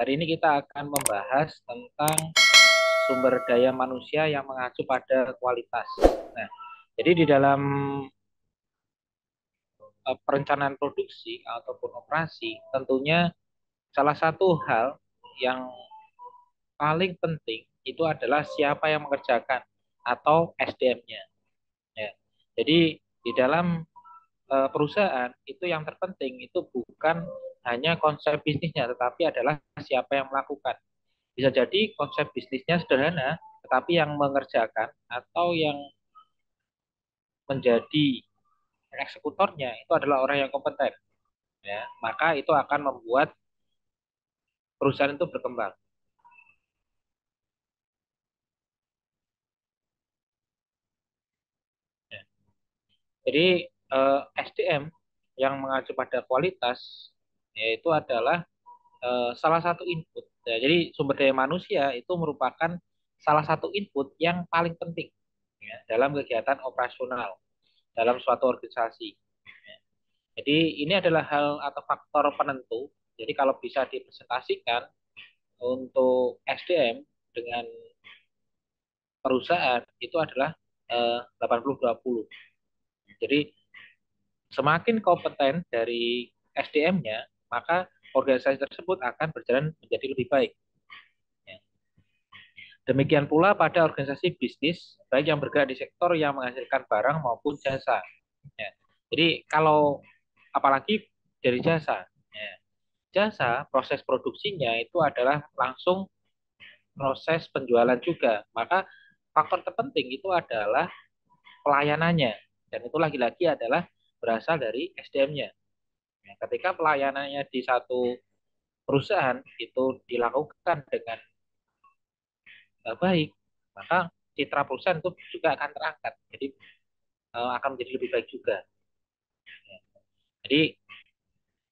Hari ini kita akan membahas tentang sumber daya manusia yang mengacu pada kualitas. Nah, jadi di dalam perencanaan produksi ataupun operasi, tentunya salah satu hal yang paling penting itu adalah siapa yang mengerjakan atau SDM-nya. Ya. Jadi di dalam perusahaan itu yang terpenting itu bukan hanya konsep bisnisnya, tetapi adalah siapa yang melakukan. Bisa jadi konsep bisnisnya sederhana, tetapi yang mengerjakan atau yang menjadi eksekutornya itu adalah orang yang kompeten. Ya, maka itu akan membuat perusahaan itu berkembang. Ya. Jadi SDM yang mengacu pada kualitas yaitu adalah salah satu input. Ya, jadi sumber daya manusia itu merupakan salah satu input yang paling penting ya, dalam kegiatan operasional dalam suatu organisasi. Ya. Jadi ini adalah hal atau faktor penentu. Jadi kalau bisa dipresentasikan untuk SDM dengan perusahaan itu adalah 80-20. Jadi semakin kompeten dari SDM-nya, maka organisasi tersebut akan berjalan menjadi lebih baik. Ya. Demikian pula pada organisasi bisnis, baik yang bergerak di sektor yang menghasilkan barang maupun jasa. Ya. Jadi kalau apalagi dari jasa, ya. Jasa proses produksinya itu adalah langsung proses penjualan juga. Maka faktor terpenting itu adalah pelayanannya. Dan itu lagi-lagi adalah berasal dari SDM-nya. Ya, ketika pelayanannya di satu perusahaan itu dilakukan dengan baik, maka citra perusahaan itu juga akan terangkat. Jadi akan menjadi lebih baik juga. Jadi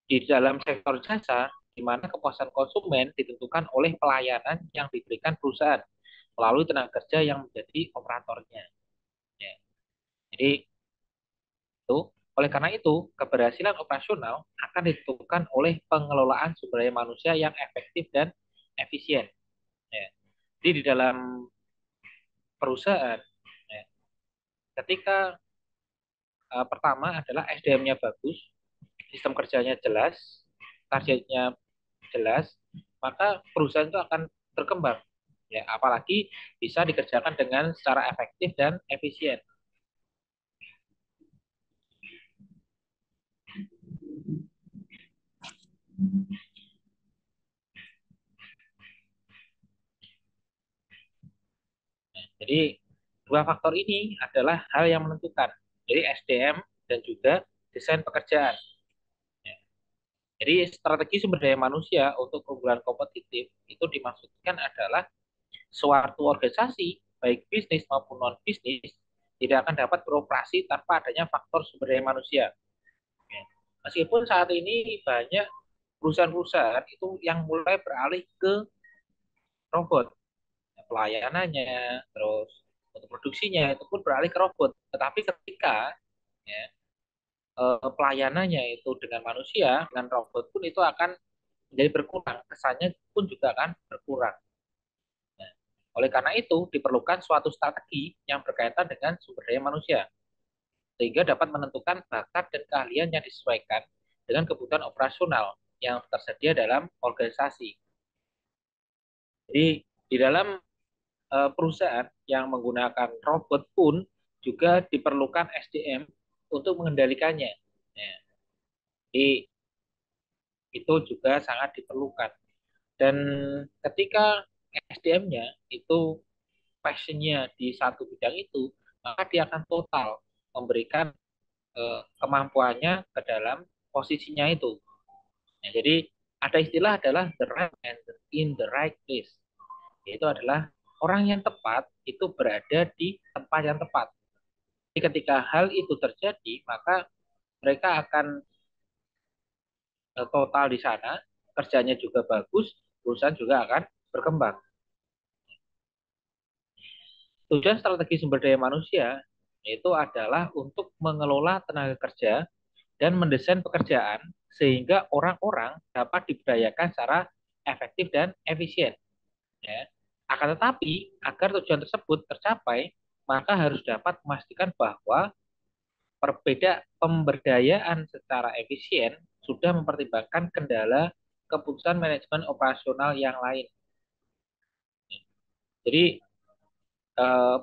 di dalam sektor jasa, di mana kepuasan konsumen ditentukan oleh pelayanan yang diberikan perusahaan melalui tenaga kerja yang menjadi operatornya. Ya. Jadi itu, oleh karena itu, keberhasilan operasional akan ditentukan oleh pengelolaan sumber daya manusia yang efektif dan efisien. Ya. Jadi di dalam perusahaan, ya, ketika pertama adalah SDM-nya bagus, sistem kerjanya jelas, targetnya jelas, maka perusahaan itu akan berkembang. Ya, apalagi bisa dikerjakan dengan secara efektif dan efisien. Jadi dua faktor ini adalah hal yang menentukan. Jadi SDM dan juga desain pekerjaan. Ya. Jadi strategi sumber daya manusia untuk keunggulan kompetitif itu dimaksudkan adalah suatu organisasi, baik bisnis maupun non-bisnis, tidak akan dapat beroperasi tanpa adanya faktor sumber daya manusia. Ya. Meskipun saat ini banyak perusahaan-perusahaan itu yang mulai beralih ke robot, pelayanannya, terus untuk produksinya itu pun beralih ke robot. Tetapi ketika ya, pelayanannya itu dengan manusia, dengan robot pun itu akan menjadi berkurang, kesannya pun juga akan berkurang. Nah, oleh karena itu diperlukan suatu strategi yang berkaitan dengan sumber daya manusia, sehingga dapat menentukan bakat dan keahlian yang disesuaikan dengan kebutuhan operasional yang tersedia dalam organisasi. Jadi di dalam perusahaan yang menggunakan robot pun juga diperlukan SDM untuk mengendalikannya. Ya, jadi itu juga sangat diperlukan. Dan ketika SDM-nya itu passionnya di satu bidang itu, maka dia akan total memberikan kemampuannya ke dalam posisinya itu. Ya, jadi ada istilah adalah the right man in the right place. Yaitu adalah orang yang tepat itu berada di tempat yang tepat. Jadi ketika hal itu terjadi, maka mereka akan total di sana, kerjanya juga bagus, perusahaan juga akan berkembang. Tujuan strategi sumber daya manusia itu adalah untuk mengelola tenaga kerja dan mendesain pekerjaan sehingga orang-orang dapat diberdayakan secara efektif dan efisien. Ya. Akan tetapi, agar tujuan tersebut tercapai, maka harus dapat memastikan bahwa perbeda pemberdayaan secara efisien sudah mempertimbangkan kendala keputusan manajemen operasional yang lain. Jadi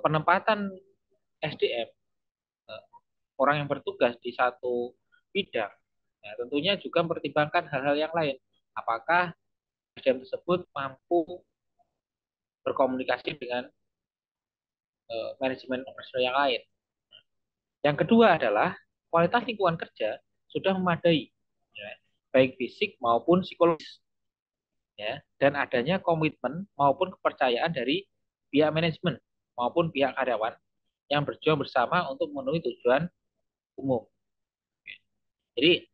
penempatan SDM, orang yang bertugas di satu bidang, ya, tentunya juga mempertimbangkan hal-hal yang lain. Apakah SDM tersebut mampu berkomunikasi dengan manajemen operasional yang lain. Yang kedua adalah kualitas lingkungan kerja sudah memadai, ya, baik fisik maupun psikologis, ya, dan adanya komitmen maupun kepercayaan dari pihak manajemen maupun pihak karyawan yang berjuang bersama untuk memenuhi tujuan umum. Jadi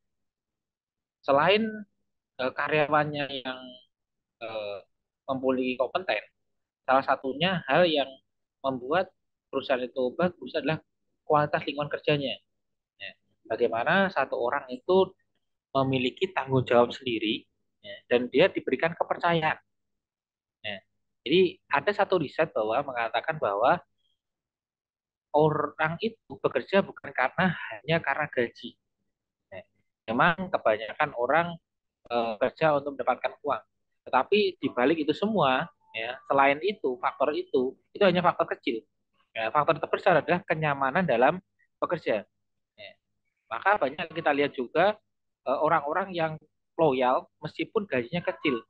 selain karyawannya yang eh, memiliki kompeten, salah satunya hal yang membuat perusahaan itu bagus adalah kualitas lingkungan kerjanya. Ya. Bagaimana satu orang itu memiliki tanggung jawab sendiri, ya, dan dia diberikan kepercayaan. Ya. Jadi ada satu riset bahwa mengatakan bahwa orang itu bekerja bukan hanya karena gaji. Ya. Memang kebanyakan orang kerja untuk mendapatkan uang. Tetapi di balik itu semua, ya, selain itu hanya faktor kecil. Ya, faktor terbesar adalah kenyamanan dalam bekerja. Ya. Maka banyak kita lihat juga orang-orang yang loyal meskipun gajinya kecil,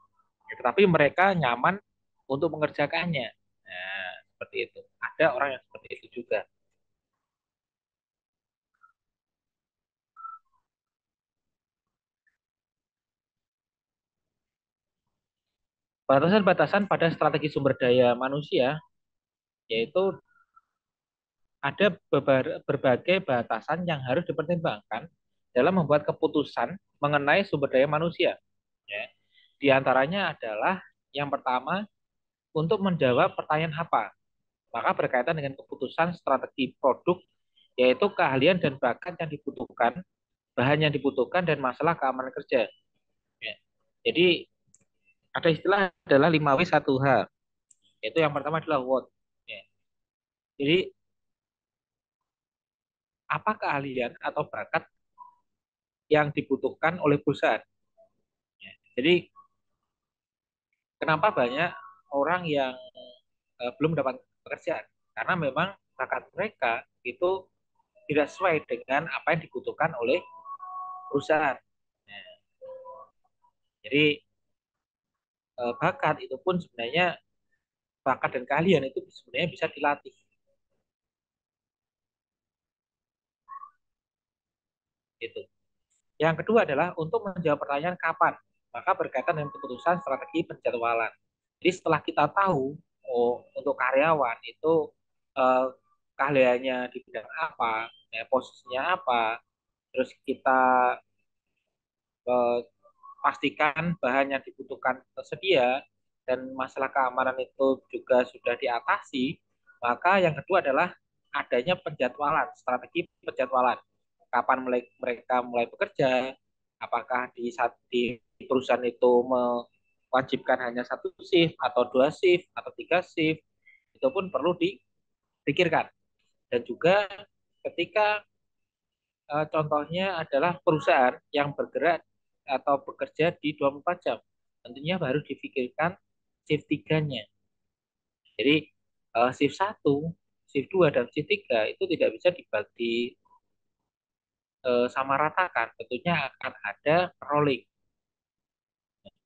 ya, tetapi mereka nyaman untuk mengerjakannya. Nah, seperti itu. Ada orang yang seperti itu juga. Batasan-batasan pada strategi sumber daya manusia yaitu ada berbagai batasan yang harus dipertimbangkan dalam membuat keputusan mengenai sumber daya manusia. Ya. Di antaranya adalah yang pertama untuk menjawab pertanyaan apa, maka berkaitan dengan keputusan strategi produk, yaitu keahlian dan bakat yang dibutuhkan, bahan yang dibutuhkan, dan masalah keamanan kerja. Ya. Jadi ada istilah adalah 5W1H, yaitu yang pertama adalah what. Ya. Jadi apa keahlian atau bakat yang dibutuhkan oleh perusahaan. Ya. Jadi kenapa banyak orang yang belum dapat pekerjaan? Karena memang bakat mereka itu tidak sesuai dengan apa yang dibutuhkan oleh perusahaan. Ya. Jadi bakat itu pun sebenarnya bakat dan keahlian itu sebenarnya bisa dilatih. Gitu. Yang kedua adalah untuk menjawab pertanyaan kapan, maka berkaitan dengan keputusan strategi penjadwalan. Jadi setelah kita tahu untuk karyawan itu eh, keahliannya di bidang apa, ya, posisinya apa, terus kita eh, pastikan bahan yang dibutuhkan tersedia dan masalah keamanan itu juga sudah diatasi, maka yang kedua adalah adanya penjadwalan, strategi penjadwalan. Kapan mereka mulai bekerja, apakah di perusahaan itu mewajibkan hanya satu shift atau dua shift atau tiga shift, itu pun perlu dipikirkan. Dan juga ketika contohnya adalah perusahaan yang bergerak atau bekerja di 24 jam. Tentunya baru difikirkan shift 3-nya. Jadi shift 1, shift 2, dan shift 3 itu tidak bisa dibagi sama ratakan. Tentunya akan ada rolling.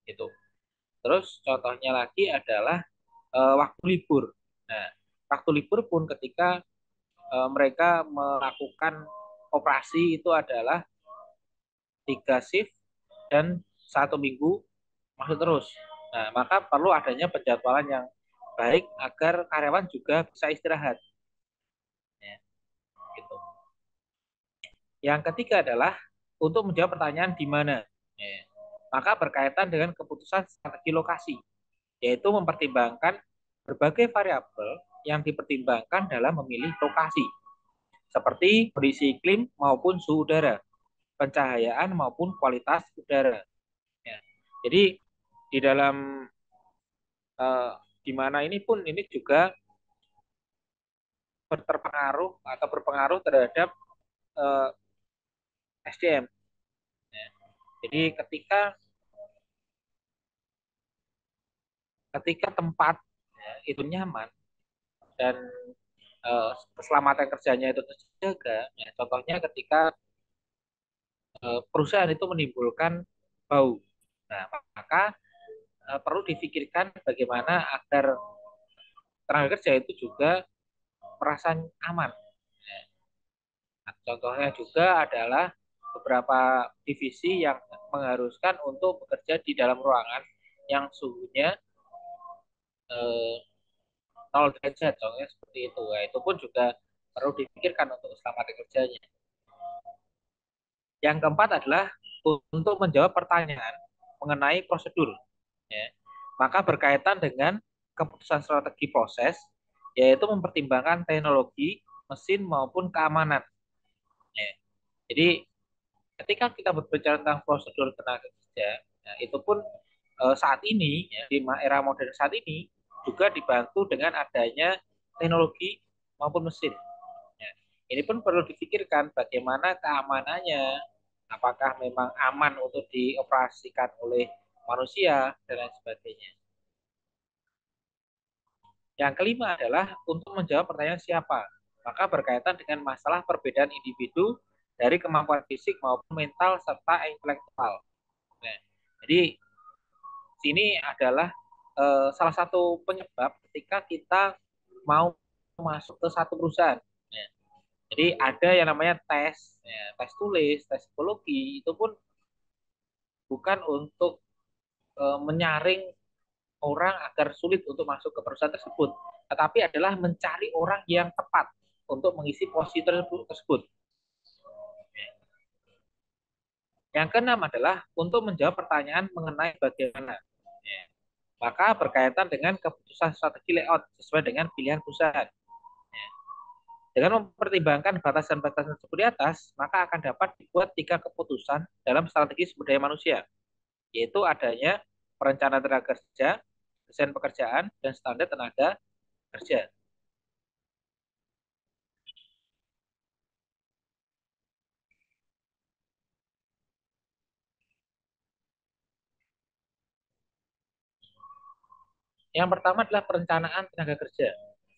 Gitu. Terus contohnya lagi adalah waktu libur. Nah, waktu libur pun ketika mereka melakukan operasi itu adalah 3 shift dan 1 minggu masuk terus. Nah, maka perlu adanya penjadwalan yang baik agar karyawan juga bisa istirahat. Ya, gitu. Yang ketiga adalah untuk menjawab pertanyaan di mana. Ya, maka berkaitan dengan keputusan strategi lokasi, yaitu mempertimbangkan berbagai variabel yang dipertimbangkan dalam memilih lokasi, seperti kondisi iklim maupun suhu udara, pencahayaan maupun kualitas udara. Ya. Jadi di dalam eh, di mana ini pun ini juga terpengaruh atau berpengaruh terhadap eh, SDM. Ya. Jadi ketika tempat ya, itu nyaman dan keselamatan kerjanya itu terjaga, ya, contohnya ketika perusahaan itu menimbulkan bau, nah maka perlu difikirkan bagaimana agar tenaga kerja itu juga merasa aman. Nah, contohnya juga adalah beberapa divisi yang mengharuskan untuk bekerja di dalam ruangan yang suhunya 0 derajat, contohnya seperti itu. Nah, itu pun juga perlu dipikirkan untuk keselamatan kerjanya. Yang keempat adalah untuk menjawab pertanyaan mengenai prosedur. Ya. Maka berkaitan dengan keputusan strategi proses, yaitu mempertimbangkan teknologi, mesin maupun keamanan. Ya. Jadi ketika kita berbicara tentang prosedur tenaga kerja, ya, itu pun saat ini ya, di era modern saat ini juga dibantu dengan adanya teknologi maupun mesin. Ya. Ini pun perlu dipikirkan bagaimana keamanannya, apakah memang aman untuk dioperasikan oleh manusia dan lain sebagainya. Yang kelima adalah untuk menjawab pertanyaan siapa. Maka berkaitan dengan masalah perbedaan individu dari kemampuan fisik maupun mental serta intelektual. Nah, jadi sini adalah salah satu penyebab ketika kita mau masuk ke satu perusahaan. Ya. Jadi ada yang namanya tes, ya, tes tulis, tes psikologi itu pun bukan untuk menyaring orang agar sulit untuk masuk ke perusahaan tersebut, tetapi adalah mencari orang yang tepat untuk mengisi posisi tersebut. Yang keenam adalah untuk menjawab pertanyaan mengenai bagaimana. Ya. Maka berkaitan dengan keputusan strategi layout sesuai dengan pilihan perusahaan. Ya. Dengan mempertimbangkan batasan-batasan tersebut di atas, maka akan dapat dibuat 3 keputusan dalam strategi sumber daya manusia, yaitu adanya perencanaan tenaga kerja, desain pekerjaan, dan standar tenaga kerja. Yang pertama adalah perencanaan tenaga kerja.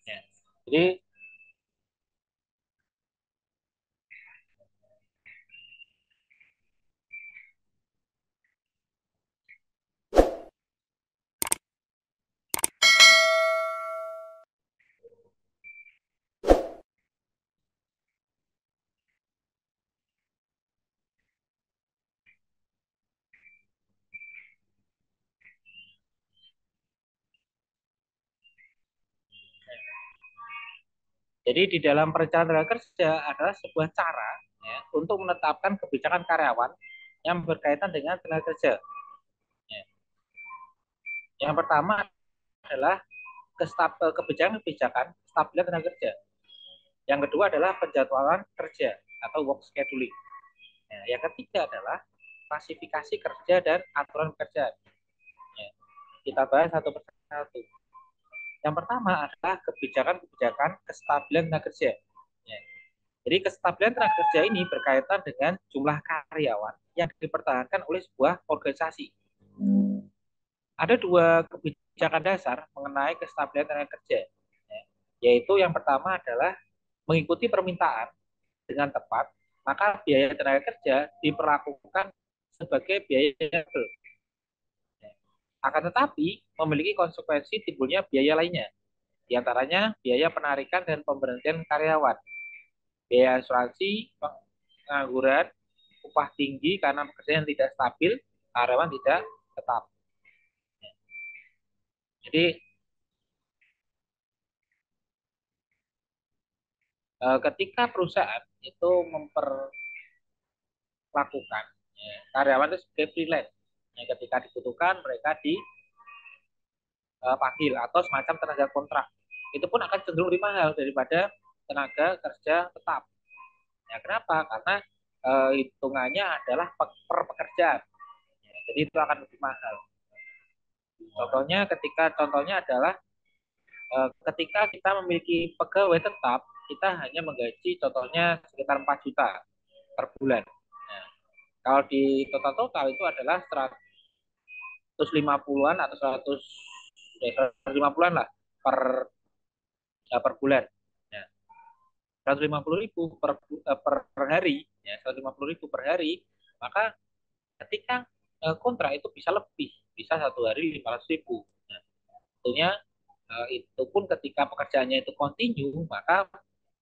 Ya. Jadi di dalam perencanaan tenaga kerja adalah sebuah cara ya, untuk menetapkan kebijakan karyawan yang berkaitan dengan tenaga kerja. Ya. Yang pertama adalah kebijakan-kebijakan kestabilan tenaga kerja. Yang kedua adalah penjadwalan kerja atau work scheduling. Ya, yang ketiga adalah klasifikasi kerja dan aturan pekerjaan. Ya, kita bahas satu persatu. Yang pertama adalah kebijakan-kebijakan kestabilan tenaga kerja. Ya. Jadi kestabilan tenaga kerja ini berkaitan dengan jumlah karyawan yang dipertahankan oleh sebuah organisasi. Ada 2 kebijakan dasar mengenai kestabilan tenaga kerja, ya. Yaitu yang pertama adalah mengikuti permintaan dengan tepat, maka biaya tenaga kerja diperlakukan sebagai biaya variabel. Akan tetapi memiliki konsekuensi timbulnya biaya lainnya, di antaranya biaya penarikan dan pemberhentian karyawan, biaya asuransi, pengangguran, upah tinggi karena pekerjaan yang tidak stabil, karyawan tidak tetap. Jadi ketika perusahaan itu memperlakukan ya, karyawan itu sebagai freelance, ya, ketika dibutuhkan mereka dipanggil atau semacam tenaga kontrak, itu pun akan cenderung lebih mahal daripada tenaga kerja tetap. Ya, kenapa? Karena hitungannya adalah per pekerjaan. Ya, jadi itu akan lebih mahal. Contohnya adalah ketika kita memiliki pegawai tetap, kita hanya menggaji contohnya sekitar 4 juta per bulan. Nah, kalau di total-total itu adalah 150-an atau 150-an lah per per bulan. Ya, 150.000 per hari, ya 150.000 per hari, maka ketika kontrak itu bisa lebih, bisa satu hari 500.000. Nah, tentunya itu pun ketika pekerjaannya itu kontinu, maka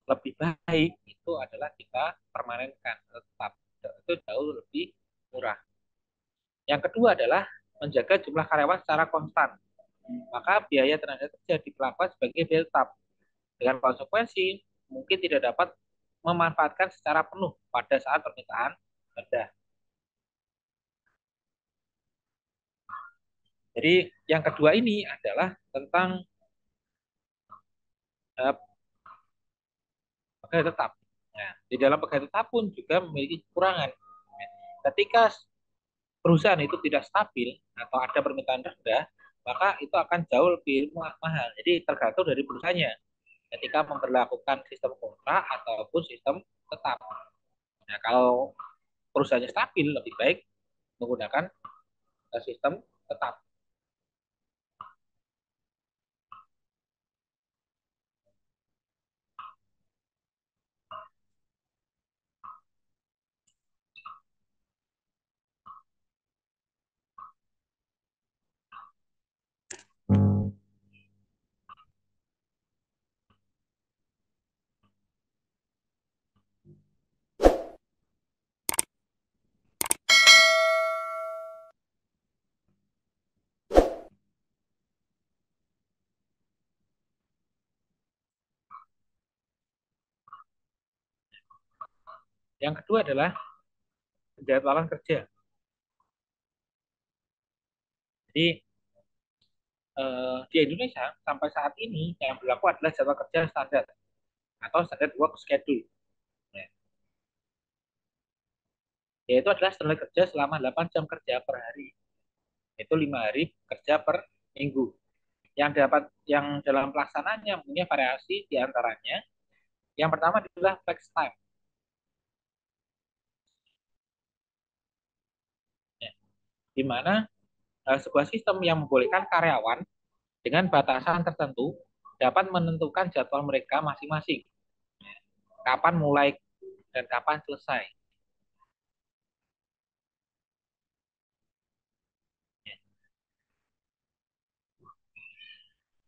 lebih baik itu adalah kita permanenkan tetap, itu jauh lebih murah. Yang kedua adalah menjaga jumlah karyawan secara konstan, maka biaya tenaga kerja diperlakukan sebagai biaya tetap, dengan konsekuensi mungkin tidak dapat memanfaatkan secara penuh pada saat permintaan rendah. Jadi yang kedua ini adalah tentang uh, pegawai tetap. Nah, di dalam pegawai tetap pun juga memiliki kekurangan. Ketika perusahaan itu tidak stabil atau ada permintaan rendah, maka itu akan jauh lebih mahal. Jadi tergantung dari perusahaannya ketika memperlakukan sistem kontrak ataupun sistem tetap. Nah, kalau perusahaannya stabil, lebih baik menggunakan sistem tetap. Yang kedua adalah penjadwalan kerja. Jadi di Indonesia sampai saat ini yang berlaku adalah jadwal kerja standar atau standard work schedule. Ya, yaitu adalah standar kerja selama 8 jam kerja per hari. Itu 5 hari kerja per minggu. Yang dalam pelaksanaannya punya variasi di antaranya. Yang pertama adalah flex time. Ya, di mana sebuah sistem yang membolehkan karyawan dengan batasan tertentu dapat menentukan jadwal mereka masing-masing. Kapan mulai dan kapan selesai.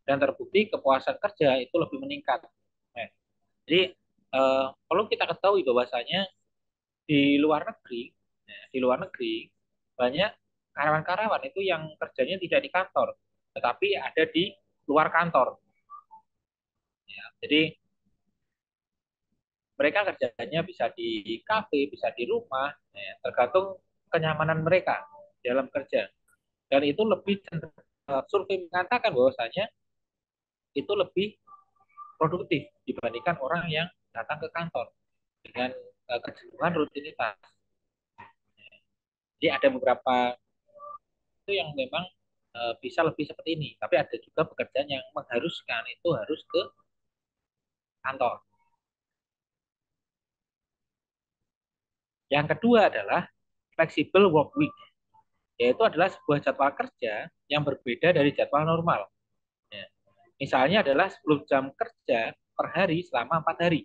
Dan terbukti kepuasan kerja itu lebih meningkat. Nah, jadi perlu kita ketahui bahwasanya di luar negeri, di luar negeri banyak karyawan-karyawan itu yang kerjanya tidak di kantor, tetapi ada di luar kantor. Ya, jadi mereka kerjanya bisa di kafe, bisa di rumah, ya, tergantung kenyamanan mereka dalam kerja. Dan itu lebih survei mengatakan bahwasanya itu lebih produktif dibandingkan orang yang datang ke kantor dengan kecenderungan rutinitas. Jadi ada beberapa itu yang memang bisa lebih seperti ini, tapi ada juga pekerjaan yang mengharuskan itu harus ke kantor. Yang kedua adalah flexible work week, yaitu adalah sebuah jadwal kerja yang berbeda dari jadwal normal. Ya. Misalnya adalah 10 jam kerja per hari selama 4 hari,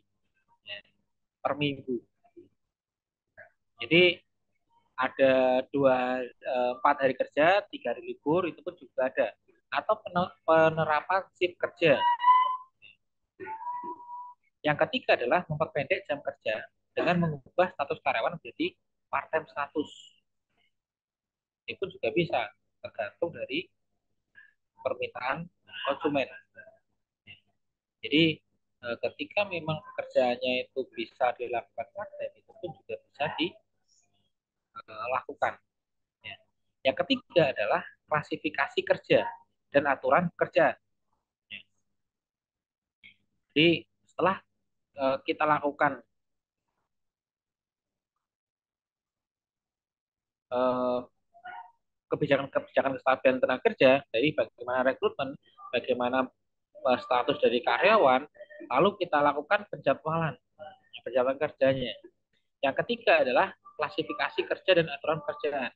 ya, per minggu. Jadi ada 4 hari kerja, 3 hari libur, itu pun juga ada. Atau penerapan shift kerja. Yang ketiga adalah memperpendek jam kerja dengan mengubah status karyawan menjadi part-time status. Itu juga bisa, tergantung dari permintaan konsumen. Jadi ketika memang pekerjaannya itu bisa dilakukan part-time, itu pun juga bisa dilakukan. Ya. Yang ketiga adalah klasifikasi kerja dan aturan kerja. Ya. Jadi setelah kita lakukan uh, kebijakan-kebijakan kestabilan tenaga kerja, dari bagaimana rekrutmen, bagaimana status dari karyawan, lalu kita lakukan penjadwalan kerjanya. Yang ketiga adalah klasifikasi kerja dan aturan pekerjaan.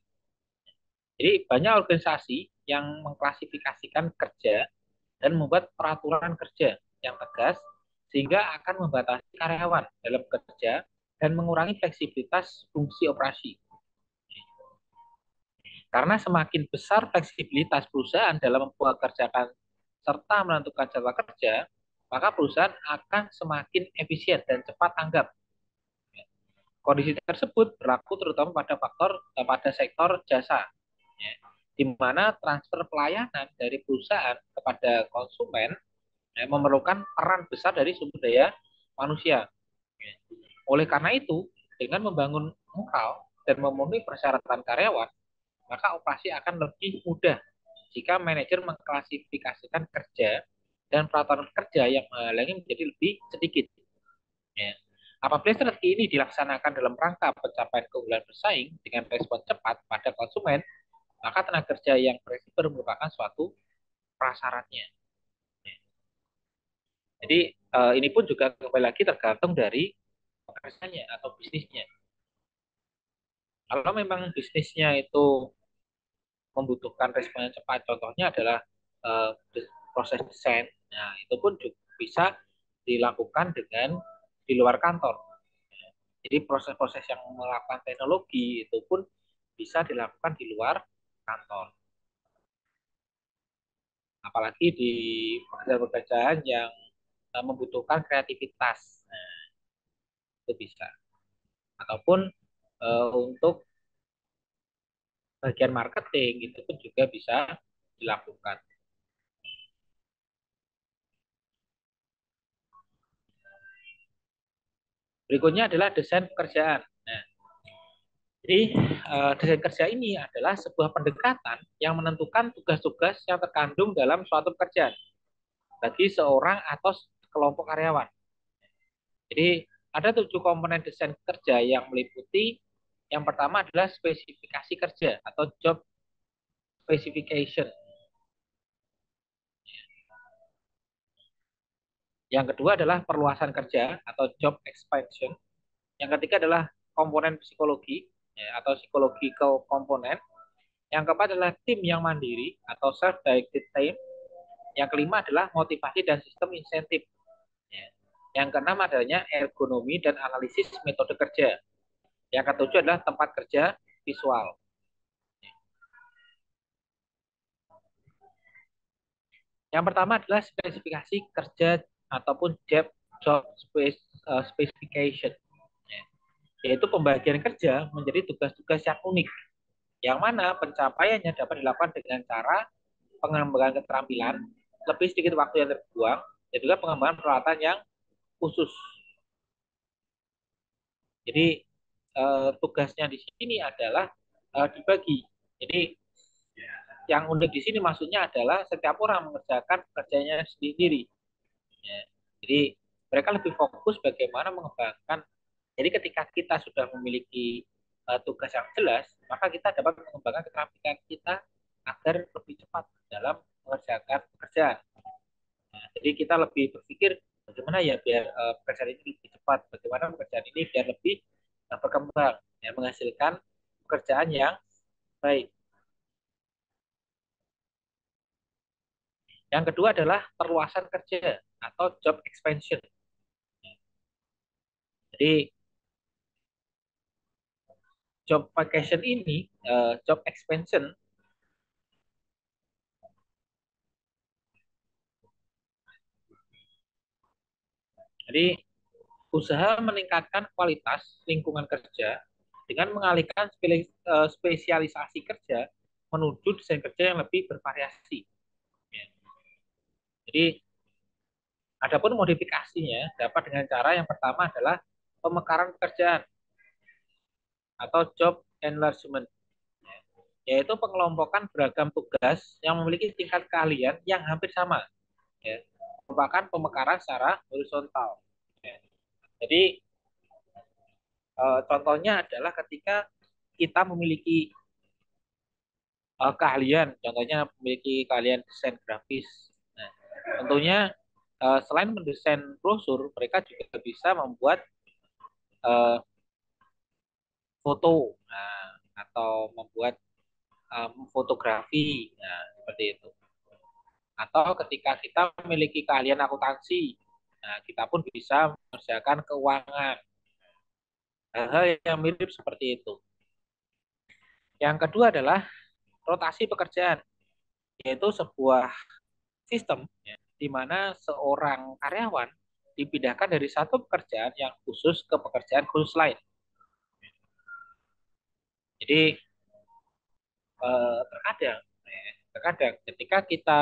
Jadi banyak organisasi yang mengklasifikasikan kerja dan membuat peraturan kerja yang tegas sehingga akan membatasi karyawan dalam bekerja dan mengurangi fleksibilitas fungsi operasi. Karena semakin besar fleksibilitas perusahaan dalam mempekerjakan serta menentukan jadwal kerja, maka perusahaan akan semakin efisien dan cepat tanggap. Kondisi tersebut berlaku terutama pada sektor jasa, ya, di mana transfer pelayanan dari perusahaan kepada konsumen memerlukan peran besar dari sumber daya manusia. Oleh karena itu, dengan membangun moral dan memenuhi persyaratan karyawan, maka operasi akan lebih mudah jika manajer mengklasifikasikan kerja dan peraturan kerja yang menghalangi menjadi lebih sedikit. Ya. Apabila strategi ini dilaksanakan dalam rangka pencapaian keunggulan bersaing dengan respon cepat pada konsumen, maka tenaga kerja yang fleksibel merupakan suatu prasyaratnya. Jadi ini pun juga kembali lagi tergantung dari pekerjaannya atau bisnisnya. Kalau memang bisnisnya itu membutuhkan respon yang cepat, contohnya adalah uh, proses desain. Nah, itu pun juga bisa dilakukan dengan di luar kantor. Jadi proses-proses yang melakukan teknologi itu pun bisa dilakukan di luar kantor. Apalagi di pekerjaan-pekerjaan yang membutuhkan kreativitas, nah, itu bisa. Ataupun untuk bagian marketing itu pun juga bisa dilakukan. Berikutnya adalah desain pekerjaan. Nah, jadi desain kerja ini adalah sebuah pendekatan yang menentukan tugas-tugas yang terkandung dalam suatu pekerjaan bagi seorang atau kelompok karyawan. Jadi ada 7 komponen desain kerja yang meliputi yang pertama adalah spesifikasi kerja atau job specification. Yang kedua adalah perluasan kerja atau job expansion. Yang ketiga adalah komponen psikologi ya, atau psychological komponen. Yang keempat adalah tim yang mandiri atau self-directed team. Yang kelima adalah motivasi dan sistem insentif. Ya. Yang keenam adanya ergonomi dan analisis metode kerja. Yang ketujuh adalah tempat kerja visual. Yang pertama adalah spesifikasi kerja ataupun job specification. Ya. Yaitu pembagian kerja menjadi tugas-tugas yang unik, yang mana pencapaiannya dapat dilakukan dengan cara pengembangan keterampilan, lebih sedikit waktu yang terbuang, dan juga pengembangan peralatan yang khusus. Jadi tugasnya di sini adalah dibagi. Jadi yang unik di sini maksudnya adalah setiap orang mengerjakan pekerjaannya sendiri. Ya. Jadi mereka lebih fokus bagaimana mengembangkan. Jadi ketika kita sudah memiliki tugas yang jelas, maka kita dapat mengembangkan keterampilan kita agar lebih cepat dalam mengerjakan pekerjaan. Nah, jadi kita lebih berpikir bagaimana ya biar pekerjaan ini lebih cepat, bagaimana pekerjaan ini biar lebih berkembang, ya, menghasilkan pekerjaan yang baik. Yang kedua adalah perluasan kerja atau job expansion. Jadi job vacation ini, job expansion, jadi usaha meningkatkan kualitas lingkungan kerja dengan mengalihkan spesialisasi kerja menuju desain kerja yang lebih bervariasi. Ya. Jadi adapun modifikasinya dapat dengan cara yang pertama adalah pemekaran pekerjaan atau job enlargement, yaitu pengelompokan beragam tugas yang memiliki tingkat keahlian yang hampir sama, ya, merupakan pemekaran secara horizontal. Ya. Jadi contohnya adalah ketika kita memiliki keahlian, contohnya memiliki keahlian desain grafis. Nah, tentunya selain mendesain brosur, mereka juga bisa membuat eh, foto, nah, atau membuat fotografi, nah, seperti itu. Atau ketika kita memiliki keahlian akuntansi, nah, kita pun bisa mengerjakan keuangan, hal-hal yang mirip seperti itu. Yang kedua adalah rotasi pekerjaan, yaitu sebuah sistem ya, di mana seorang karyawan dipindahkan dari satu pekerjaan yang khusus ke pekerjaan khusus lain. Jadi terkadang, terkadang ketika kita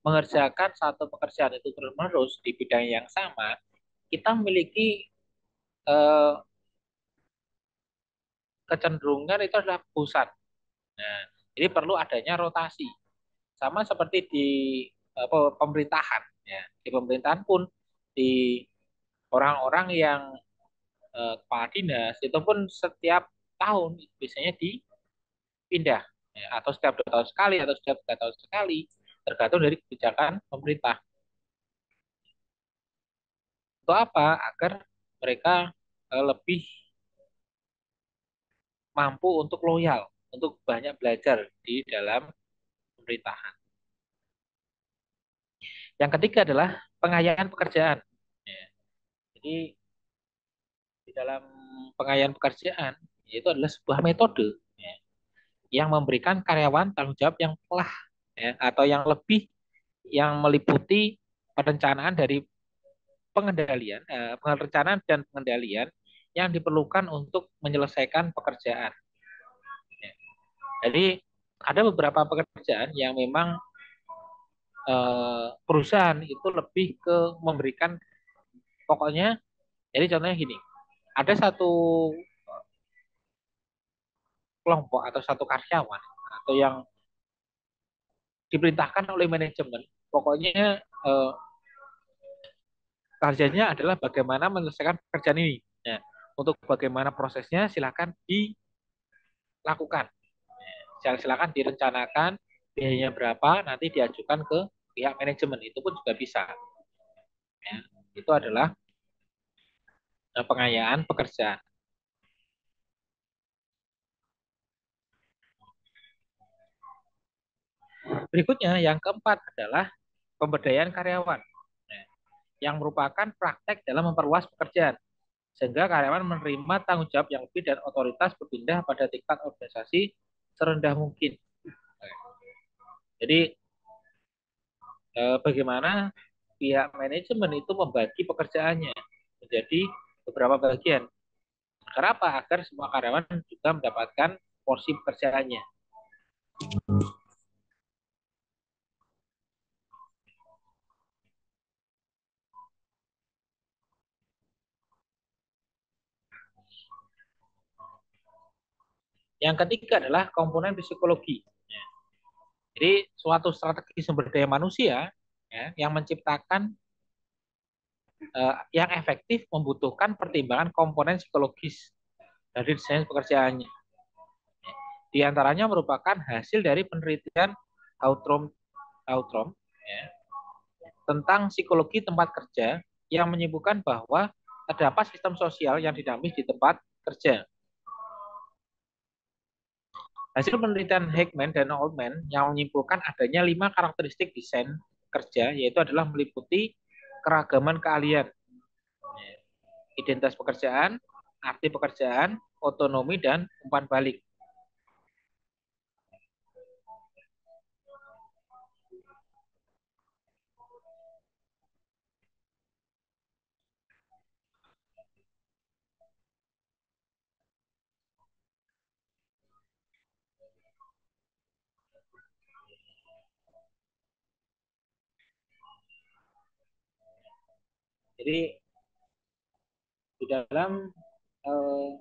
mengerjakan satu pekerjaan itu terus-menerus di bidang yang sama, kita memiliki eh, kecenderungan itu adalah bosan. Nah, jadi perlu adanya rotasi. Sama seperti di pemerintahan. Ya. Di pemerintahan pun di orang-orang yang kepala dinas itu pun setiap tahun biasanya dipindah ya, atau setiap 2 tahun sekali atau setiap 3 tahun sekali tergantung dari kebijakan pemerintah. Untuk apa? Agar mereka lebih mampu untuk loyal, untuk banyak belajar di dalam pemerintahan. Yang ketiga adalah pengayaan pekerjaan. Ya. Jadi di dalam pengayaan pekerjaan itu adalah sebuah metode ya, yang memberikan karyawan tanggung jawab yang telah ya, atau yang lebih yang meliputi perencanaan dari perencanaan dan pengendalian yang diperlukan untuk menyelesaikan pekerjaan. Ya. Jadi ada beberapa pekerjaan yang memang perusahaan itu lebih ke memberikan pokoknya. Jadi contohnya gini, ada satu kelompok atau satu karyawan atau yang diperintahkan oleh manajemen. Pokoknya kerjanya adalah bagaimana menyelesaikan pekerjaan ini. Nah, untuk bagaimana prosesnya silakan dilakukan. Silakan direncanakan biayanya berapa nanti diajukan ke pihak manajemen itu pun juga bisa. Ya, itu adalah pengayaan pekerjaan. Berikutnya yang keempat adalah pemberdayaan karyawan. Nah, yang merupakan praktek dalam memperluas pekerjaan sehingga karyawan menerima tanggung jawab yang lebih dan otoritas berpindah pada tingkat organisasi serendah mungkin. Jadi bagaimana pihak manajemen itu membagi pekerjaannya menjadi beberapa bagian. Kenapa? Agar semua karyawan juga mendapatkan porsi pekerjaannya. Yang ketiga adalah komponen psikologi. Jadi suatu strategi sumber daya manusia ya, yang menciptakan yang efektif membutuhkan pertimbangan komponen psikologis dari desain pekerjaannya. Di antaranya merupakan hasil dari penelitian Outram, Outram ya, tentang psikologi tempat kerja yang menyebutkan bahwa terdapat sistem sosial yang dinamis di tempat kerja. Hasil penelitian Heckman dan Oldman yang menyimpulkan adanya 5 karakteristik desain kerja, yaitu adalah meliputi keragaman keahlian, identitas pekerjaan, arti pekerjaan, otonomi, dan umpan balik. Jadi di dalam eh,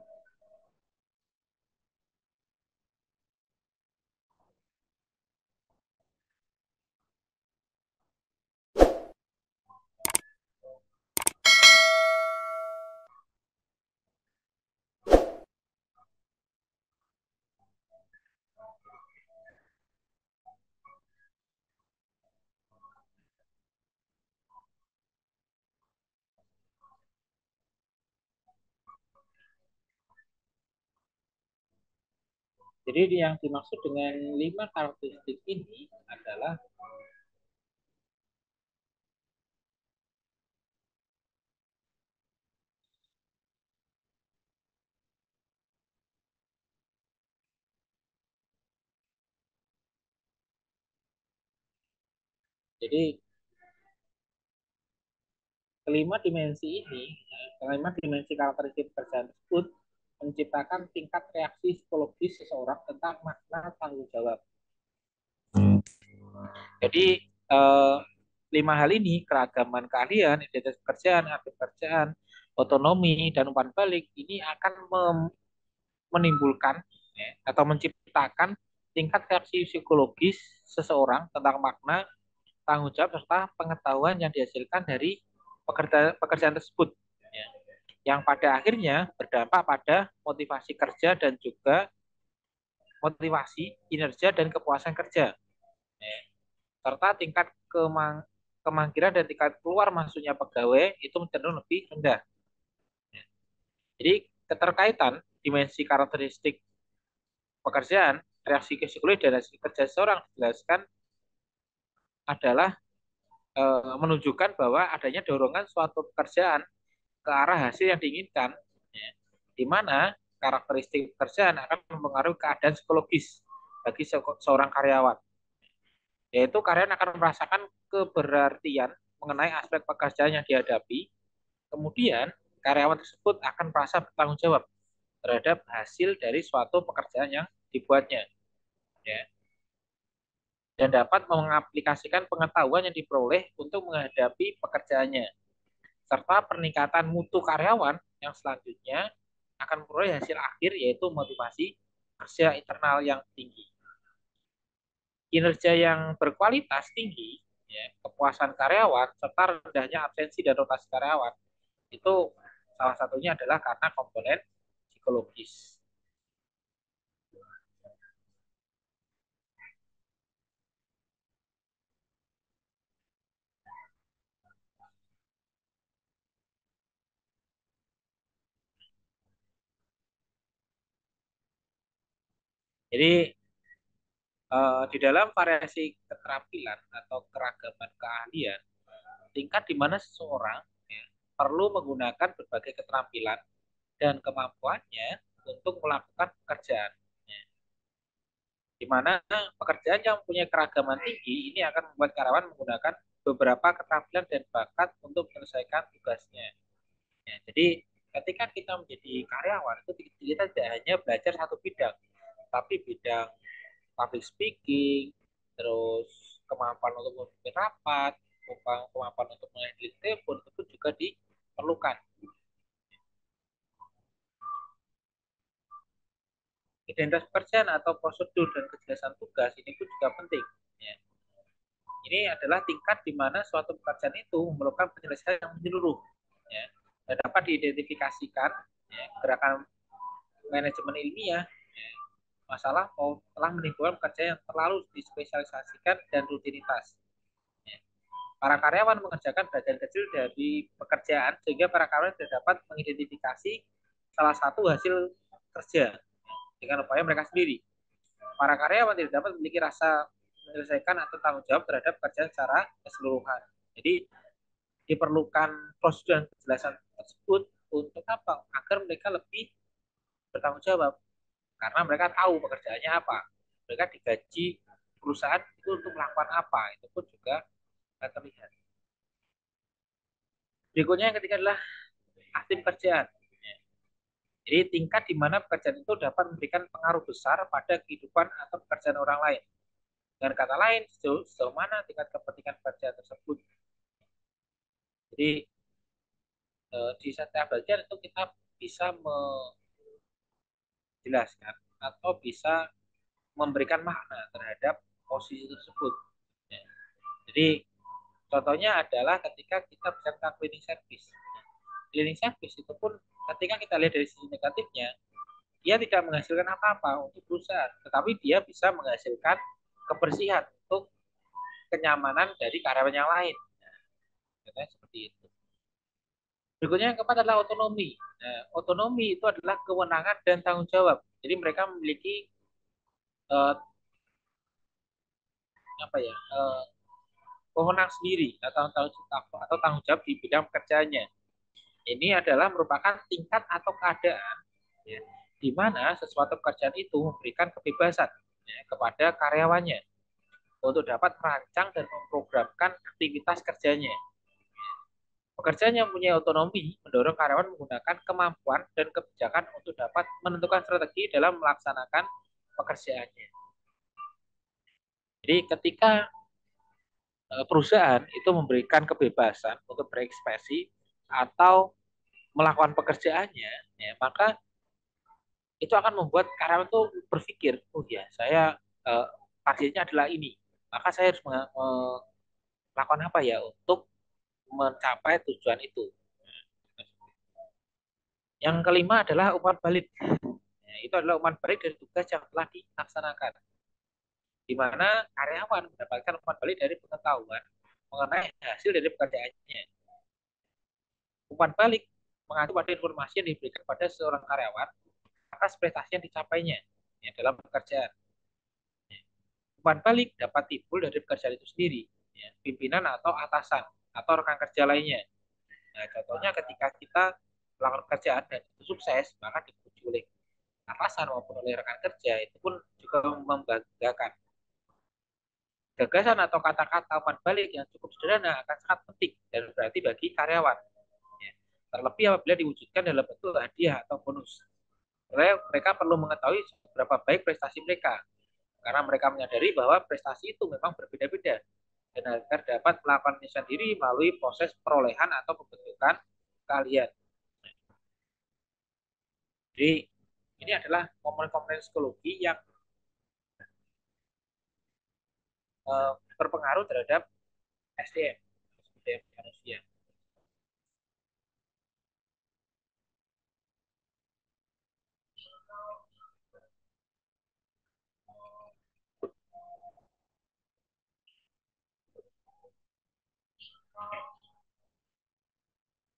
Jadi yang dimaksud dengan 5 karakteristik ini adalah jadi kelima dimensi ini, kelima dimensi karakteristik pekerjaan tersebut menciptakan tingkat reaksi psikologis seseorang tentang makna tanggung jawab. Jadi eh, 5 hal ini, keragaman keahlian, identitas pekerjaan, arti pekerjaan, otonomi, dan umpan balik, ini akan menimbulkan atau menciptakan tingkat reaksi psikologis seseorang tentang makna, tanggung jawab, serta pengetahuan yang dihasilkan dari pekerjaan tersebut. Ya. Yang pada akhirnya berdampak pada motivasi kerja dan juga motivasi, kinerja, dan kepuasan kerja. Ya. Serta tingkat kemangkiran dan tingkat keluar masuknya pegawai itu cenderung lebih rendah. Jadi keterkaitan dimensi karakteristik pekerjaan, reaksi psikologi dan hasil kerja seseorang dijelaskan adalah menunjukkan bahwa adanya dorongan suatu pekerjaan ke arah hasil yang diinginkan, ya, di mana karakteristik pekerjaan akan mempengaruhi keadaan psikologis bagi seorang karyawan, yaitu karyawan akan merasakan keberartian mengenai aspek pekerjaan yang dihadapi. Kemudian karyawan tersebut akan merasa bertanggung jawab terhadap hasil dari suatu pekerjaan yang dibuatnya, ya, dan dapat mengaplikasikan pengetahuan yang diperoleh untuk menghadapi pekerjaannya, serta peningkatan mutu karyawan yang selanjutnya akan memperoleh hasil akhir yaitu motivasi kerja internal yang tinggi. Kinerja yang berkualitas tinggi, ya, kepuasan karyawan, serta rendahnya absensi dan rotasi karyawan, itu salah satunya adalah karena komponen psikologis. Jadi di dalam variasi keterampilan atau keragaman keahlian, tingkat di mana seseorang, ya, perlu menggunakan berbagai keterampilan dan kemampuannya untuk melakukan pekerjaan. Ya, di mana pekerjaan yang punya keragaman tinggi ini akan membuat karyawan menggunakan beberapa keterampilan dan bakat untuk menyelesaikan tugasnya. Ya, jadi ketika kita menjadi karyawan itu kita tidak hanya belajar satu bidang, tapi bidang public speaking, terus kemampuan untuk memimpin rapat, kemampuan untuk menghandle telepon itu juga diperlukan. Identitas pekerjaan atau prosedur dan kejelasan tugas ini pun juga penting. Ya. Ini adalah tingkat di mana suatu pekerjaan itu memerlukan penyelesaian yang menyeluruh, ya, dan dapat diidentifikasikan, ya, gerakan manajemen ilmiah, ya, masalah telah menimbulkan pekerjaan yang terlalu dispesialisasikan dan rutinitas. Ya. Para karyawan mengerjakan bagian kecil dari pekerjaan sehingga para karyawan tidak dapat mengidentifikasi salah satu hasil kerja dengan upaya mereka sendiri. Para karyawan tidak dapat memiliki rasa menyelesaikan atau tanggung jawab terhadap pekerjaan secara keseluruhan. Jadi diperlukan prosedur dan kejelasan tersebut untuk apa? Agar mereka lebih bertanggung jawab karena mereka tahu pekerjaannya apa. Mereka digaji perusahaan itu untuk melakukan apa. Itu pun juga terlihat. Berikutnya yang ketiga adalah aktif pekerjaan. Jadi tingkat di mana pekerjaan itu dapat memberikan pengaruh besar pada kehidupan atau pekerjaan orang lain. Dengan kata lain, sejauh mana tingkat kepentingan pekerjaan tersebut. Jadi di setiap bagian itu kita bisa menjelaskan atau bisa memberikan makna terhadap posisi tersebut. Ya. Jadi contohnya adalah ketika kita bicara cleaning service. Cleaning service itu pun ketika kita lihat dari sisi negatifnya, dia tidak menghasilkan apa-apa untuk perusahaan, tetapi dia bisa menghasilkan kebersihan untuk kenyamanan dari karyawan yang lain. Nah, seperti itu. Berikutnya yang keempat adalah otonomi. Nah, otonomi itu adalah kewenangan dan tanggung jawab. Jadi mereka memiliki eh, apa ya wewenang sendiri atau tanggung jawab di bidang pekerjaannya. Ini adalah merupakan tingkat atau keadaan ya, di mana sesuatu pekerjaan itu memberikan kebebasan ya, kepada karyawannya untuk dapat merancang dan memprogramkan aktivitas kerjanya. Pekerjaan yang punya otonomi mendorong karyawan menggunakan kemampuan dan kebijakan untuk dapat menentukan strategi dalam melaksanakan pekerjaannya. Jadi ketika perusahaan itu memberikan kebebasan untuk berekspresi atau melakukan pekerjaannya, ya, maka itu akan membuat karyawan itu berpikir, oh ya saya eh, targetnya adalah ini, maka saya harus melakukan apa ya untuk mencapai tujuan itu. Yang kelima adalah umpan balik. Ya, itu adalah umpan balik dari tugas yang telah dilaksanakan, di mana karyawan mendapatkan umpan balik dari pengetahuan mengenai hasil dari pekerjaannya. Umpan balik mengacu pada informasi yang diberikan pada seorang karyawan atas prestasi yang dicapainya ya, dalam pekerjaan. Umpan balik dapat timbul dari pekerjaan itu sendiri, ya, pimpinan atau atasan atau rekan kerja lainnya. Nah, contohnya ketika kita melakukan pekerjaan dan itu sukses, maka dipuji oleh atasan maupun oleh rekan kerja itu pun juga membanggakan. Gagasan atau kata-kata umpan balik yang cukup sederhana akan sangat penting dan berarti bagi karyawan. Ya. Terlebih apabila diwujudkan dalam bentuk hadiah atau bonus. Mereka perlu mengetahui seberapa baik prestasi mereka, karena mereka menyadari bahwa prestasi itu memang berbeda-beda dan agar dapat melakukan sendiri melalui proses perolehan atau pembentukan keahlian. Jadi ini adalah komponen-komponen psikologi yang berpengaruh terhadap SDM, SDM manusia.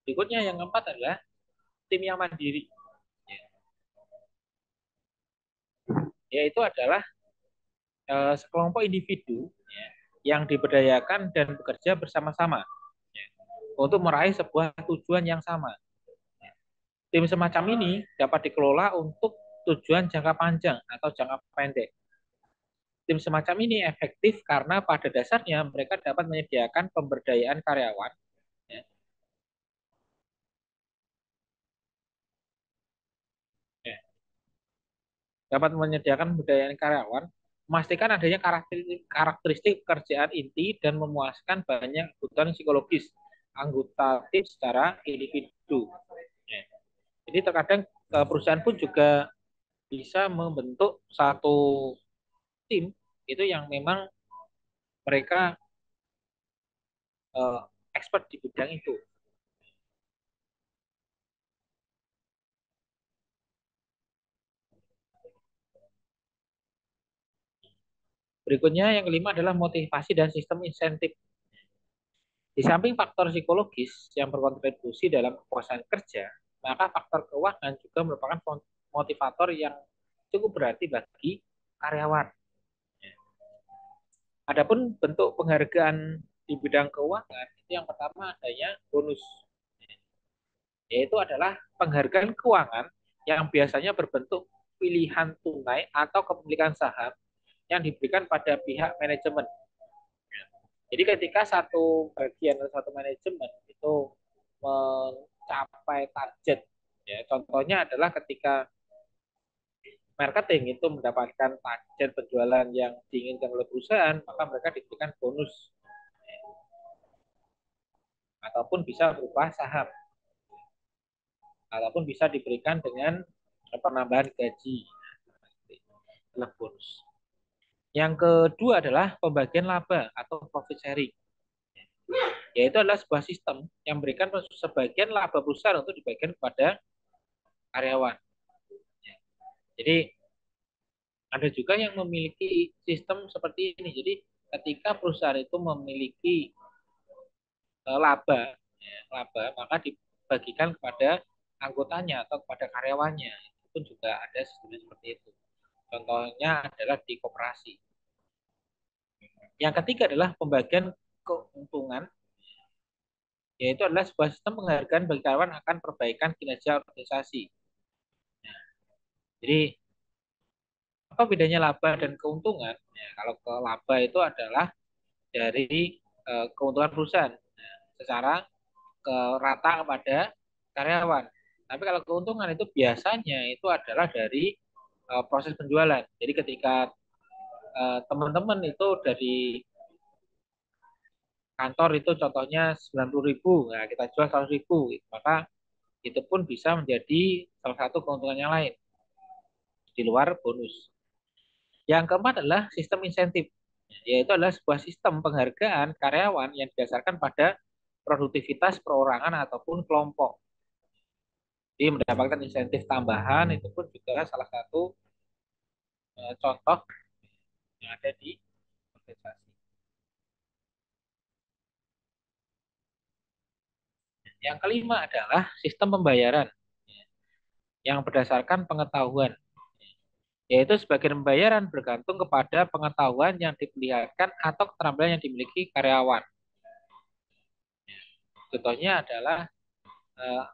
Berikutnya yang keempat adalah tim yang mandiri, yaitu adalah sekelompok individu ya, yang diberdayakan dan bekerja bersama-sama ya, untuk meraih sebuah tujuan yang sama. Tim semacam ini dapat dikelola untuk tujuan jangka panjang atau jangka pendek. Tim semacam ini efektif karena pada dasarnya mereka dapat menyediakan pemberdayaan karyawan, ya, ya, dapat menyediakan pemberdayaan karyawan, memastikan adanya karakteristik pekerjaan inti dan memuaskan banyak kebutuhan psikologis anggota tim secara individu. Ya. Jadi terkadang perusahaan pun juga bisa membentuk satu tim itu yang memang mereka uh, expert di bidang itu. Berikutnya yang kelima adalah motivasi dan sistem insentif. Di samping faktor psikologis yang berkontribusi dalam kepuasan kerja, maka faktor keuangan juga merupakan motivator yang cukup berarti bagi karyawan. Adapun bentuk penghargaan di bidang keuangan itu yang pertama adanya bonus, yaitu adalah penghargaan keuangan yang biasanya berbentuk pilihan tunai atau kepemilikan saham yang diberikan pada pihak manajemen. Jadi ketika satu bagian atau satu manajemen itu mencapai target, ya contohnya adalah ketika marketing itu mendapatkan target penjualan yang diinginkan oleh perusahaan, maka mereka diberikan bonus ataupun bisa berupa saham ataupun bisa diberikan dengan penambahan gaji adalah bonus. Yang kedua adalah pembagian laba atau profit sharing, yaitu adalah sebuah sistem yang memberikan sebagian laba perusahaan untuk dibagikan kepada karyawan. Jadi ada juga yang memiliki sistem seperti ini. Jadi ketika perusahaan itu memiliki laba, ya, laba maka dibagikan kepada anggotanya atau kepada karyawannya. Itu pun juga ada sistem seperti itu. Contohnya adalah di koperasi. Yang ketiga adalah pembagian keuntungan, yaitu adalah sebuah sistem penghargaan bagi karyawan akan perbaikan kinerja organisasi. Jadi apa bedanya laba dan keuntungan? Ya, kalau ke laba itu adalah dari keuntungan perusahaan secara ke rata kepada karyawan. Tapi kalau keuntungan itu biasanya itu adalah dari proses penjualan. Jadi ketika teman-teman itu dari kantor itu contohnya 90.000, nah kita jual 100.000, maka itu pun bisa menjadi salah satu keuntungan yang lain di luar bonus. Yang keempat adalah sistem insentif, yaitu adalah sebuah sistem penghargaan karyawan yang didasarkan pada produktivitas perorangan ataupun kelompok. Jadi mendapatkan insentif tambahan itu pun juga salah satu contoh yang ada di organisasi. Yang kelima adalah sistem pembayaran yang berdasarkan pengetahuan, yaitu sebagian pembayaran bergantung kepada pengetahuan yang diperlihatkan atau keterampilan yang dimiliki karyawan. Contohnya adalah eh,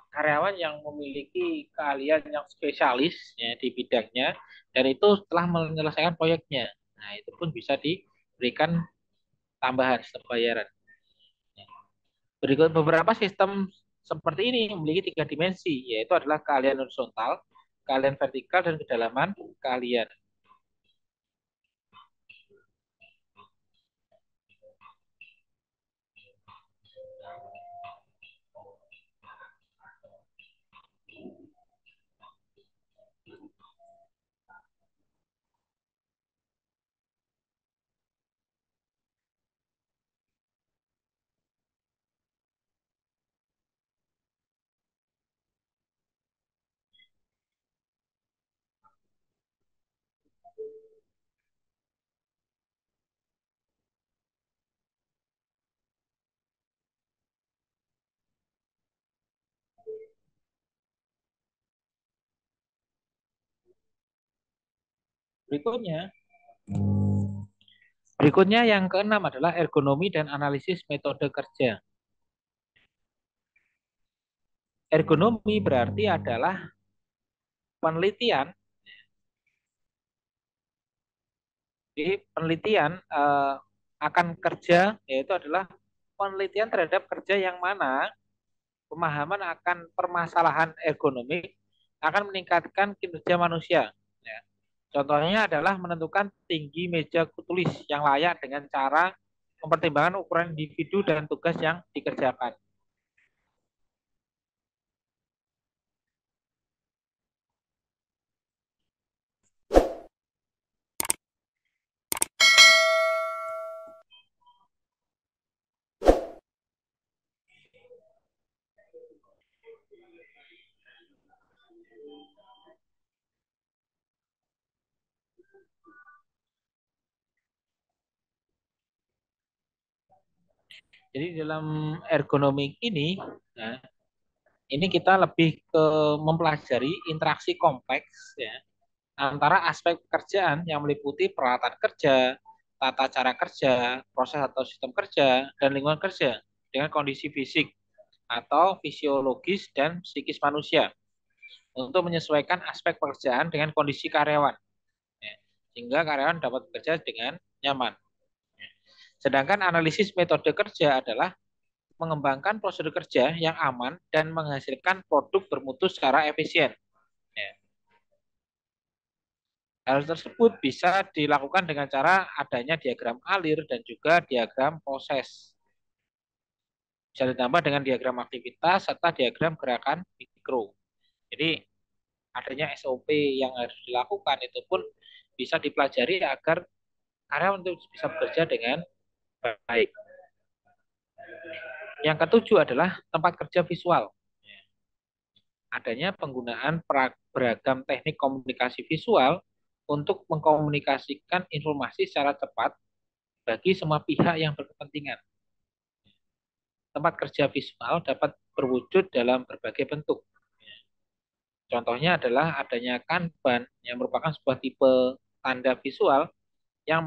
karyawan yang memiliki keahlian yang spesialis ya, di bidangnya dan itu telah menyelesaikan proyeknya. Nah, itu pun bisa diberikan tambahan sistem pembayaran. Berikut beberapa sistem seperti ini memiliki tiga dimensi, yaitu adalah keahlian horizontal, keahlian vertikal, dan kedalaman keahlian. Berikutnya, berikutnya yang keenam adalah ergonomi dan analisis metode kerja. Ergonomi berarti adalah penelitian, di penelitian akan kerja, yaitu adalah penelitian terhadap kerja yang mana pemahaman akan permasalahan ergonomik akan meningkatkan kinerja manusia. Ya. Contohnya adalah menentukan tinggi meja tulis yang layak dengan cara mempertimbangkan ukuran individu dan tugas yang dikerjakan. Jadi dalam ergonomik ini, nah, ini kita lebih ke mempelajari interaksi kompleks ya, antara aspek pekerjaan yang meliputi peralatan kerja, tata cara kerja, proses atau sistem kerja, dan lingkungan kerja dengan kondisi fisik atau fisiologis dan psikis manusia untuk menyesuaikan aspek pekerjaan dengan kondisi karyawan, ya, sehingga karyawan dapat bekerja dengan nyaman. Sedangkan analisis metode kerja adalah mengembangkan prosedur kerja yang aman dan menghasilkan produk bermutu secara efisien. Ya. Hal tersebut bisa dilakukan dengan cara adanya diagram alir dan juga diagram proses. Bisa ditambah dengan diagram aktivitas serta diagram gerakan mikro. Jadi adanya SOP yang harus dilakukan itu pun bisa dipelajari agar karyawan itu bisa bekerja dengan baik. Yang ketujuh adalah tempat kerja visual. Adanya penggunaan beragam teknik komunikasi visual untuk mengkomunikasikan informasi secara cepat bagi semua pihak yang berkepentingan. Tempat kerja visual dapat berwujud dalam berbagai bentuk. Contohnya adalah adanya Kanban yang merupakan sebuah tipe tanda visual yang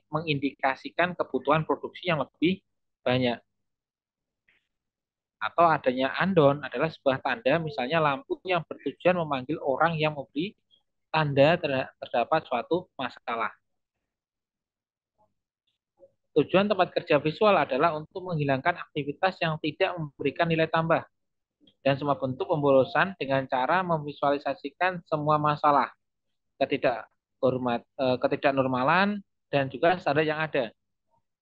mengindikasikan kebutuhan produksi yang lebih banyak. Atau adanya andon adalah sebuah tanda, misalnya lampu yang bertujuan memanggil orang yang memberi tanda terdapat suatu masalah. Tujuan tempat kerja visual adalah untuk menghilangkan aktivitas yang tidak memberikan nilai tambah dan semua bentuk pemborosan dengan cara memvisualisasikan semua masalah, ketidaknormalan, dan juga standar yang ada.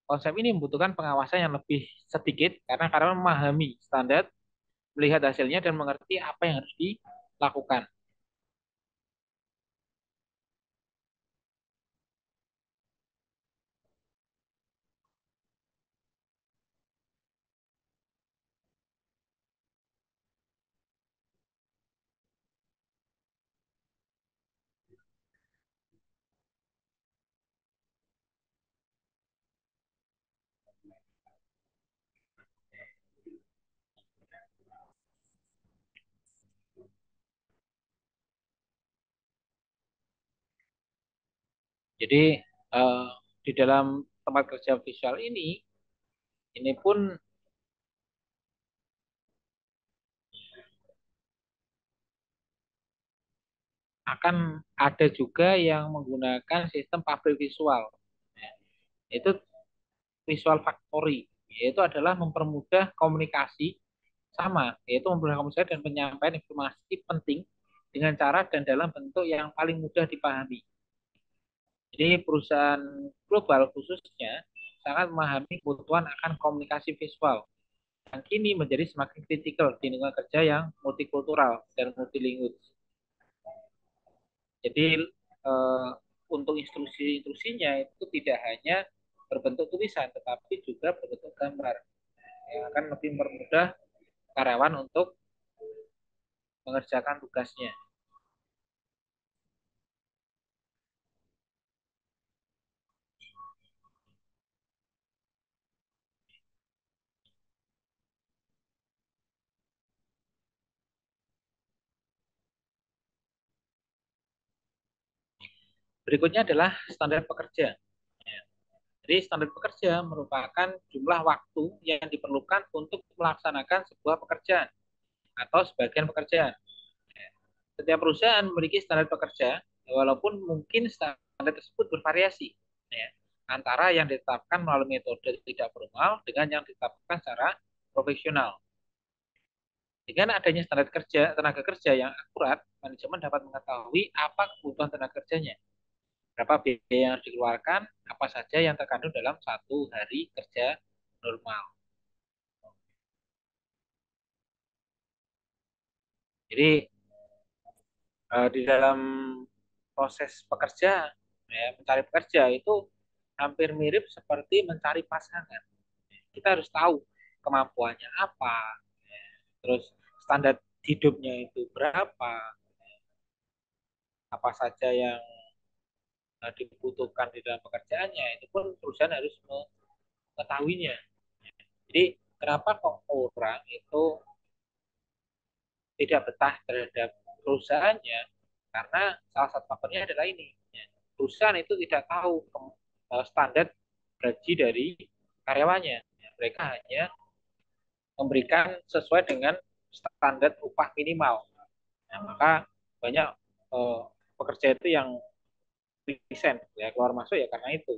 Konsep ini membutuhkan pengawasan yang lebih sedikit karena memahami standar, melihat hasilnya, dan mengerti apa yang harus dilakukan. Jadi eh, di dalam tempat kerja visual ini pun akan ada juga yang menggunakan sistem pabrik visual. Itu visual factory, yaitu adalah mempermudah komunikasi yaitu mempermudah komunikasi dan penyampaian informasi penting dengan cara dan dalam bentuk yang paling mudah dipahami. Jadi perusahaan global khususnya sangat memahami kebutuhan akan komunikasi visual yang kini menjadi semakin kritikal di lingkungan kerja yang multikultural dan multilingual. Jadi eh, untuk instruksinya itu tidak hanya berbentuk tulisan, tetapi juga berbentuk gambar yang akan lebih mempermudah karyawan untuk mengerjakan tugasnya. Berikutnya adalah standar pekerja. Jadi standar pekerja merupakan jumlah waktu yang diperlukan untuk melaksanakan sebuah pekerjaan atau sebagian pekerjaan. Setiap perusahaan memiliki standar pekerja, walaupun mungkin standar tersebut bervariasi, ya, antara yang ditetapkan melalui metode tidak formal dengan yang ditetapkan secara profesional. Dengan adanya standar tenaga kerja yang akurat, manajemen dapat mengetahui apa kebutuhan tenaga kerjanya, berapa biaya yang harus dikeluarkan, apa saja yang terkandung dalam satu hari kerja normal. Jadi di dalam proses pekerja, ya, mencari pekerja itu hampir mirip seperti mencari pasangan. Kita harus tahu kemampuannya apa, ya, terus standar hidupnya itu berapa, apa saja yang dibutuhkan di dalam pekerjaannya, itu pun perusahaan harus mengetahuinya. Jadi kenapa kok orang itu tidak betah terhadap perusahaannya? Karena salah satu faktornya adalah ini, ya, perusahaan itu tidak tahu standar gaji dari karyawannya. Ya, mereka hanya memberikan sesuai dengan standar upah minimal. Nah, maka banyak eh, pekerja itu yang resign, ya, keluar masuk ya karena itu,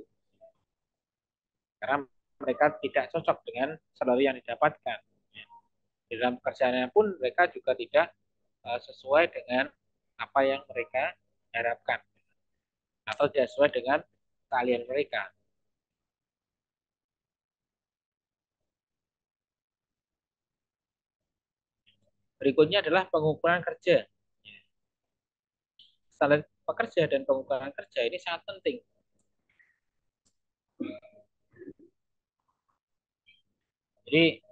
karena mereka tidak cocok dengan salary yang didapatkan. Ya. Di dalam pekerjaannya pun mereka juga tidak sesuai dengan apa yang mereka harapkan atau tidak sesuai dengan keahlian mereka. Berikutnya adalah pengukuran kerja. Standar pekerja dan pengukuran kerja ini sangat penting. Jadi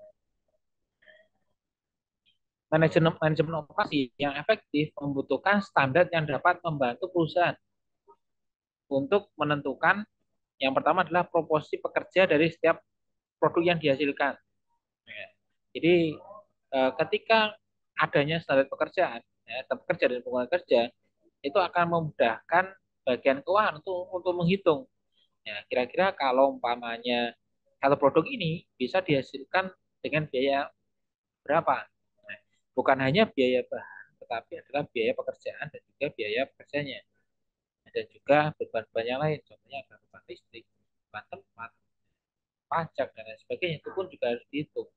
manajemen operasi yang efektif membutuhkan standar yang dapat membantu perusahaan untuk menentukan yang pertama adalah proporsi pekerja dari setiap produk yang dihasilkan. Jadi ketika adanya standar pekerjaan, ya, pekerja dan pengguna kerja, itu akan memudahkan bagian keuangan untuk menghitung. Ya, kira-kira kalau umpamanya satu produk ini bisa dihasilkan dengan biaya berapa? Nah, bukan hanya biaya bahan, tetapi adalah biaya pekerjaan dan juga biaya pekerjanya. Dan juga beban-beban yang lain, contohnya ada beban listrik, beban tempat, pajak, dan lain sebagainya, itu pun juga harus dihitung.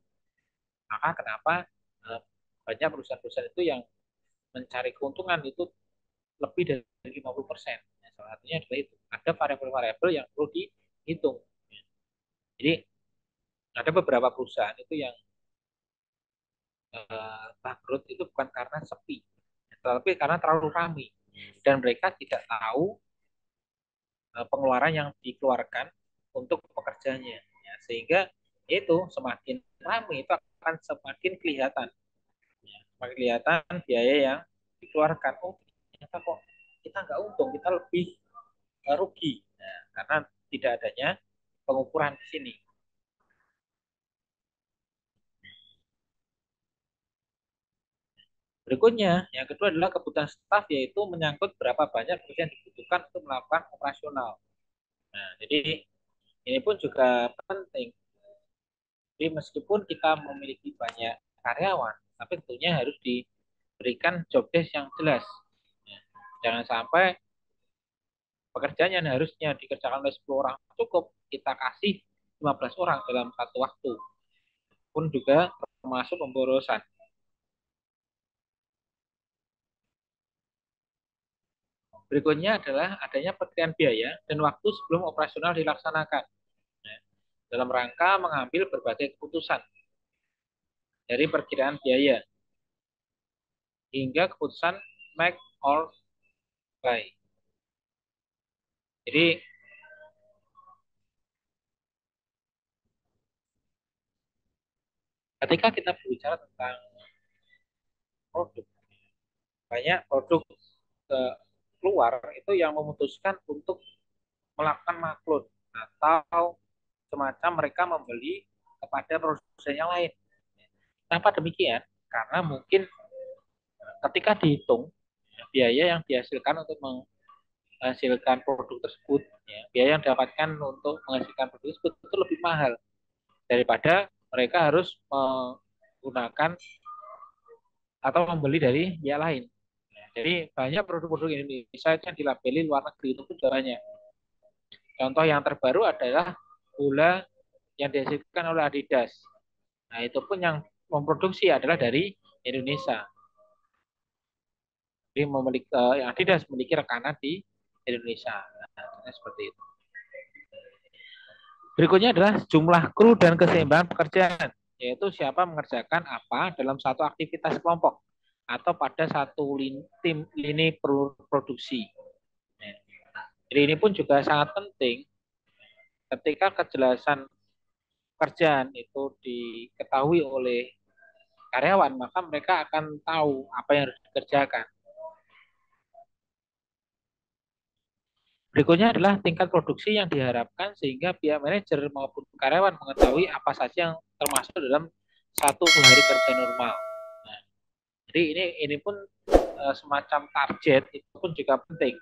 Maka kenapa banyak perusahaan-perusahaan itu yang mencari keuntungan itu lebih dari 50%. Nah, salah satunya adalah itu. Ada variabel-variabel yang perlu dihitung. Jadi ada beberapa perusahaan itu yang bangkrut itu bukan karena sepi, tetapi karena terlalu ramai dan mereka tidak tahu pengeluaran yang dikeluarkan untuk pekerjanya. Ya, sehingga itu semakin ramai itu akan semakin kelihatan, ya, semakin kelihatan biaya yang dikeluarkan. Oh, ternyata kok kita nggak untung, kita lebih rugi. Nah, karena tidak adanya pengukuran di sini. Berikutnya, yang kedua adalah kebutuhan staf, yaitu menyangkut berapa banyak pekerjaan yang dibutuhkan untuk melakukan operasional. Nah, jadi ini pun juga penting. Jadi meskipun kita memiliki banyak karyawan, tapi tentunya harus diberikan job desk yang jelas. Ya, jangan sampai pekerjaan yang harusnya dikerjakan oleh 10 orang cukup, kita kasih 15 orang dalam satu waktu. Pun juga termasuk pemborosan. Berikutnya adalah adanya perkiraan biaya dan waktu sebelum operasional dilaksanakan. Ya, dalam rangka mengambil berbagai keputusan dari perkiraan biaya hingga keputusan make or buy. Jadi ketika kita berbicara tentang produk, banyak produk keluar itu yang memutuskan untuk melakukan maklun atau semacam mereka membeli kepada produsen yang lain. Kenapa demikian? Karena mungkin ketika dihitung biaya yang dihasilkan untuk menghasilkan produk tersebut, ya, biaya yang didapatkan untuk menghasilkan produk tersebut itu lebih mahal daripada mereka harus menggunakan atau membeli dari pihak lain. Jadi banyak produk-produk Indonesia yang dilabeli luar negeri itu juga banyak. Contoh yang terbaru adalah bola yang dihasilkan oleh Adidas. Nah, itu pun yang memproduksi adalah dari Indonesia. Jadi memiliki yang Adidas memiliki rekanan di Indonesia. Nah, seperti itu. Berikutnya adalah jumlah kru dan keseimbangan pekerjaan, yaitu siapa mengerjakan apa dalam satu aktivitas kelompok atau pada satu tim lini produksi. Jadi ini pun juga sangat penting ketika kejelasan pekerjaan itu diketahui oleh karyawan, maka mereka akan tahu apa yang harus dikerjakan. Berikutnya adalah tingkat produksi yang diharapkan sehingga pihak manajer maupun karyawan mengetahui apa saja yang termasuk dalam satu hari kerja normal. Nah, jadi ini pun semacam target itu pun juga penting.